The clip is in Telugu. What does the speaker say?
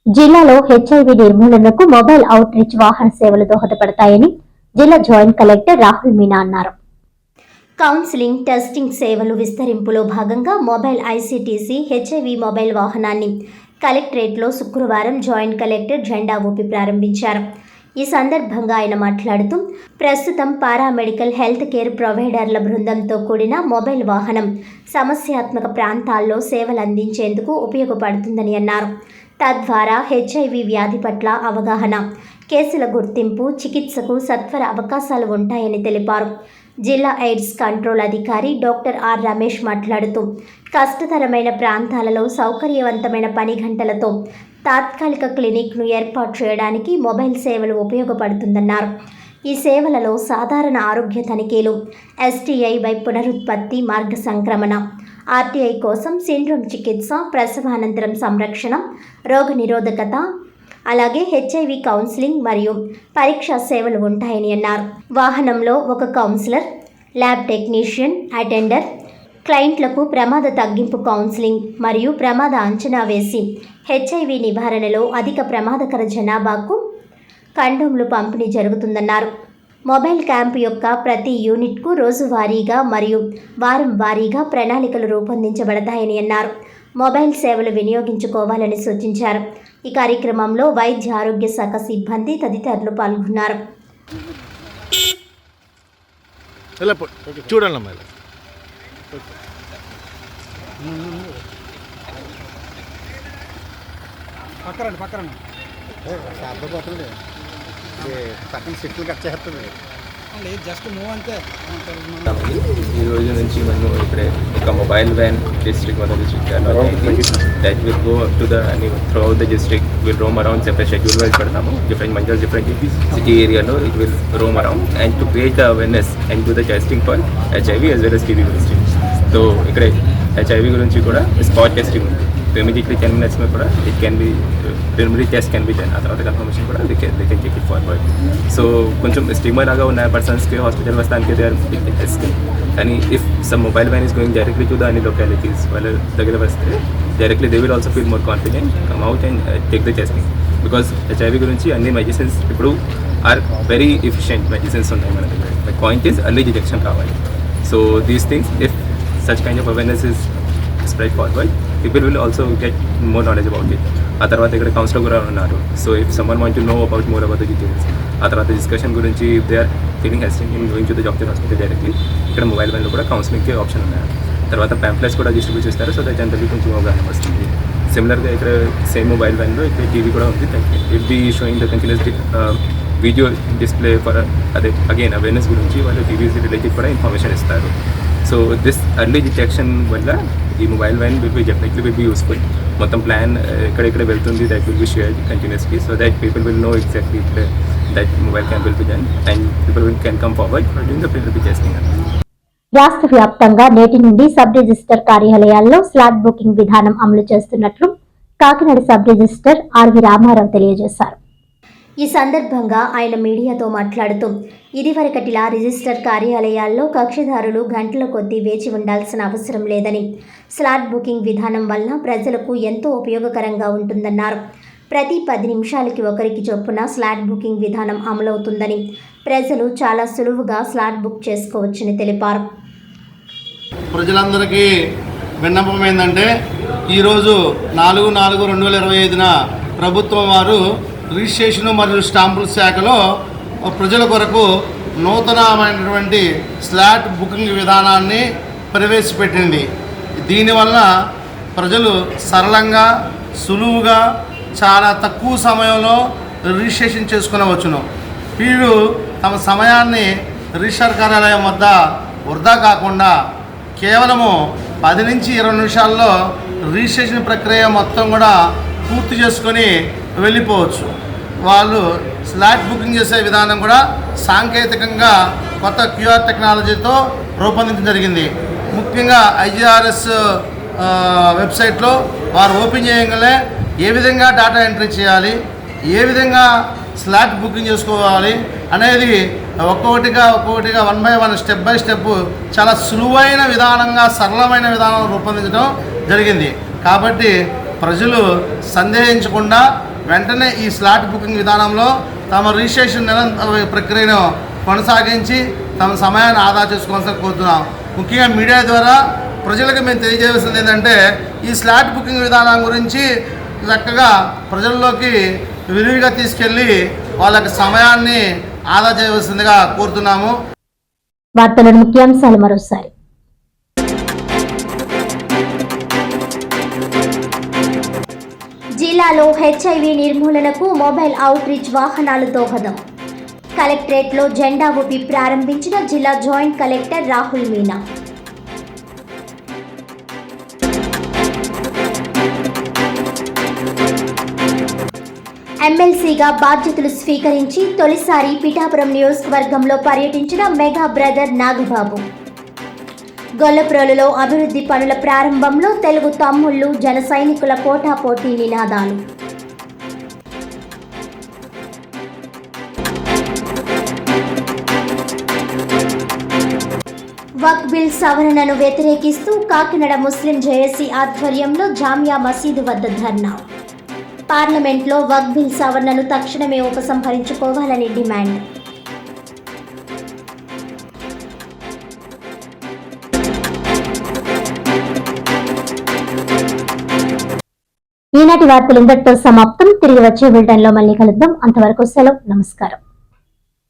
జిల్లాలో హెచ్ఐవి నిర్మూలనకు మొబైల్ అవుట్ రీచ్ వాహన సేవలు దోహదపడతాయని జిల్లా జాయింట్ కలెక్టర్ రాహుల్ మీనా అన్నారు. కౌన్సిలింగ్, టెస్టింగ్ సేవలు విస్తరింపులో భాగంగా మొబైల్ ఐసీటీసీ హెచ్ఐవి మొబైల్ వాహనాన్ని కలెక్టరేట్లో శుక్రవారం జాయింట్ కలెక్టర్ జెండా ఊపి ప్రారంభించారు. ఈ సందర్భంగా ఆయన మాట్లాడుతూ, ప్రస్తుతం పారామెడికల్ హెల్త్ కేర్ ప్రొవైడర్ల బృందంతో కూడిన మొబైల్ వాహనం సమస్యాత్మక ప్రాంతాల్లో సేవలు అందించేందుకు ఉపయోగపడుతుందని అన్నారు. తద్వారా హెచ్ఐవి వ్యాధి పట్ల అవగాహన, కేసుల గుర్తింపు, చికిత్సకు సత్వర అవకాశాలు ఉంటాయని తెలిపారు. జిల్లా ఎయిడ్స్ కంట్రోల్ అధికారి డాక్టర్ ఆర్ రమేష్ మాట్లాడుతూ, కష్టతరమైన ప్రాంతాలలో సౌకర్యవంతమైన పని గంటలతో తాత్కాలిక క్లినిక్ను ఏర్పాటు చేయడానికి మొబైల్ సేవలు ఉపయోగపడుతుందన్నారు. ఈ సేవలలో సాధారణ ఆరోగ్య తనిఖీలు, ఎస్టీఐ పునరుత్పత్తి మార్గ సంక్రమణ, ఆర్టీఐ కోసం సిండ్రోమ్ చికిత్స, ప్రసవానంతరం సంరక్షణ, రోగ నిరోధకత, అలాగే హెచ్ఐవి కౌన్సిలింగ్ మరియు పరీక్షా సేవలు ఉంటాయని అన్నారు. వాహనంలో ఒక కౌన్సిలర్, ల్యాబ్ టెక్నీషియన్, అటెండర్, క్లయింట్లకు ప్రమాద తగ్గింపు కౌన్సిలింగ్ మరియు ప్రమాద అంచనా వేసి హెచ్ఐవి నివారణలో అధిక ప్రమాదకర జనాభాకు కండోమ్లు పంపిణీ జరుగుతుందన్నారు. మొబైల్ క్యాంప్ యొక్క ప్రతి యూనిట్కు రోజువారీగా మరియు వారం వారీగా ప్రణాళికలు రూపొందించబడతాయని అన్నారు. మొబైల్ సేవలు వినియోగించుకోవాలని సూచించారు. ఈ కార్యక్రమంలో వైద్య ఆరోగ్య శాఖ సిబ్బంది తదితరులు పాల్గొన్నారు. ఈ రోజు నుంచి మనం ఇక్కడే ఒక మొబైల్ వ్యాన్ డిస్ట్రిక్ట్ మన district that will go up to the through out the district will Rome around separate schedule wise పెడతాము. డిఫరెంట్ సిటీ ఏరియాలో it will Rome around and to create the awareness and to the testing for HIV as well as TB గురించి. సో ఇక్కడే హెచ్ఐవి గురించి కూడా స్పాట్ టెస్టింగ్ ఉంది. ఇమీడియట్లీ 10 minutes में కూడా it can be preliminary test can be done. ఆ తర్వాత కన్ఫర్మేషన్ కూడా they can take it forward. So కొంచెం స్టిగ్మా లాగా ఉన్న పర్సన్స్కి హాస్పిటల్ వస్తానికి దే ఆర్ టెస్ట్. కానీ if some mobile van is going directly to the అన్ని లొకాలిటీస్ వాళ్ళ దగ్గర వస్తే directly they will also feel more confident, come out and take the testing. Because HIV గురించి అన్ని మెడిసిన్స్ ఇప్పుడు ఆర్ వెరీ ఎఫిషియెంట్ మెడిసిన్స్ ఉన్నాయి మన దగ్గర. The point is early detection కావాలి. So these things if such kind of awareness is spread forward, people will also get more knowledge about it. ఆ తర్వాత ఇక్కడ కౌన్సిలర్ కూడా ఉన్నారు. So if someone want to know about more about the details, ఆ తర్వాత డిస్కషన్ గురించి if they are feeling hesitant in going to the doctor hospital directly, ఇక్కడ మొబైల్ వ్యాన్లో కూడా కౌన్సిలింగ్కి ఆప్షన్ ఉన్నాయి. తర్వాత ప్యాంప్లెట్స్ కూడా డిస్ట్రిబ్యూట్ చేస్తారు. సో దట్ జనరల్లీ కొంచెం అవగాహన వస్తుంది. సిమిలర్గా ఇక్కడ సేమ్ మొబైల్ వ్యాన్లో ఇక్కడ టీవీ కూడా ఉంది. It be showing the continuous video display for అదే అగైన్ అవేర్నెస్ గురించి వాళ్ళు టీవీస్ రిలేటెడ్ కూడా ఇన్ఫర్మేషన్ ఇస్తారు. సో దిస్ అర్లీ డిటెక్షన్ వల్ల ఈ mobile van will be definitely will be useful. మొత్తం ప్లాన్ ఎక్కడెక్కడ వెళ్తుంది that will be shared continuously so that people will know exactly that mobile camp will be done and people will can come forward for doing the preliminary testing. రాష్ట్ర వ్యాప్తంగా నేటి నుండి సబ్ రిజిస్టర్ కార్యాలయాల్లో స్లాట్ బుకింగ్ విధానం అమలు చేస్తున్నట్లు Kakinada sub registrar R V Ramarao తెలియజేశారు. ఈ సందర్భంగా ఆయన మీడియాతో మాట్లాడుతూ, ఇదివరకటిలా రిజిస్టర్ కార్యాలయాల్లో కక్షిదారులు గంటల కొద్దీ వేచి ఉండాల్సిన అవసరం లేదని, స్లాట్ బుకింగ్ విధానం వల్ల ప్రజలకు ఎంతో ఉపయోగకరంగా ఉంటుందన్నారు. ప్రతి 10 నిమిషాలకి ఒకరికి చొప్పున స్లాట్ బుకింగ్ విధానం అమలవుతుందని, ప్రజలు చాలా సులువుగా స్లాట్ బుక్ చేసుకోవచ్చని తెలిపారు. ప్రజలందరికీ విన్నపం ఏంటంటే, ఈరోజు 4/4/2025న ప్రభుత్వం వారు రిజిస్ట్రేషన్ మరియు స్టాంపుల శాఖలో ప్రజల కొరకు నూతనమైనటువంటి స్లాట్ బుకింగ్ విధానాన్ని ప్రవేశపెట్టింది. దీనివల్ల ప్రజలు సరళంగా, సులువుగా, చాలా తక్కువ సమయంలో రిజిస్ట్రేషన్ చేసుకునవచ్చును. వీరు తమ సమయాన్ని రిజిస్టర్ కార్యాలయం వద్ద వృధా కాకుండా కేవలము 10 నుంచి 20 నిమిషాల్లో రిజిస్ట్రేషన్ ప్రక్రియ మొత్తం కూడా పూర్తి చేసుకొని వెళ్ళిపోవచ్చు. వాళ్ళు స్లాట్ బుకింగ్ చేసే విధానం కూడా సాంకేతికంగా కొత్త క్యూఆర్ టెక్నాలజీతో రూపొందించడం జరిగింది. ముఖ్యంగా ఐజీఆర్ఎస్ వెబ్సైట్లో వారు ఓపెన్ చేయగానే ఏ విధంగా డేటా ఎంట్రీ చేయాలి, ఏ విధంగా స్లాట్ బుకింగ్ చేసుకోవాలి అనేది ఒక్కొక్కటిగా 1 by 1 స్టెప్ బై స్టెప్ చాలా సులువైన విధానంగా, సరళమైన విధానం రూపొందించడం జరిగింది. కాబట్టి ప్రజలు సందేహించకుండా వెంటనే ఈ స్లాట్ బుకింగ్ విధానంలో తమ రిజిస్ట్రేషన్ ప్రక్రియను కొనసాగించి తమ సమయాన్ని ఆదా చేసుకోవాల్సిన కోరుతున్నాం. ముఖ్యంగా మీడియా ద్వారా ప్రజలకు మేము తెలియజేయాల్సింది ఏంటంటే ఈ స్లాట్ బుకింగ్ విధానం గురించి చక్కగా ప్రజల్లోకి విరివిగా తీసుకెళ్ళి వాళ్ళకి సమయాన్ని ఆదా చేయవలసిందిగా కోరుతున్నాము. వార్తల ముఖ్యాంశాలు మరోసారి. జిల్లాలో హెచ్ఐవి నిర్మూలనకు మొబైల్ అవుట్ రీచ్ వాహనాలు దోహదం. కలెక్టరేట్లో జెండా ఊపి ప్రారంభించిన జిల్లా జాయింట్ కలెక్టర్ రాహుల్ మీనా. ఎమ్మెల్సీగా బాధ్యతలు స్వీకరించి తొలిసారి పిఠాపురం నియోజకవర్గంలో పర్యటించిన మెగా బ్రదర్ నాగబాబు. గొల్లప్రోలులో అభివృద్ధి పనుల ప్రారంభంలో తెలుగు తమ్ముళ్లు జన సైనికుల పోటాపోటీ నినాదాలు. వక్ఫ్ బిల్ సవరణను వ్యతిరేకిస్తూ కాకినాడ ముస్లిం జేఏసీ ఆధ్వర్యంలో జామియా మసీదు వద్ద ధర్నా. పార్లమెంట్లో వక్ఫ్ బిల్ సవరణను తక్షణమే ఉపసంహరించుకోవాలని డిమాండ్. ఈనాటి వార్తలు ఇంతటితో సమాప్తం. తిరిగి వచ్చే బులెటిన్లో మళ్ళీ కలుద్దాం. అంతవరకు సెలవు. నమస్కారం.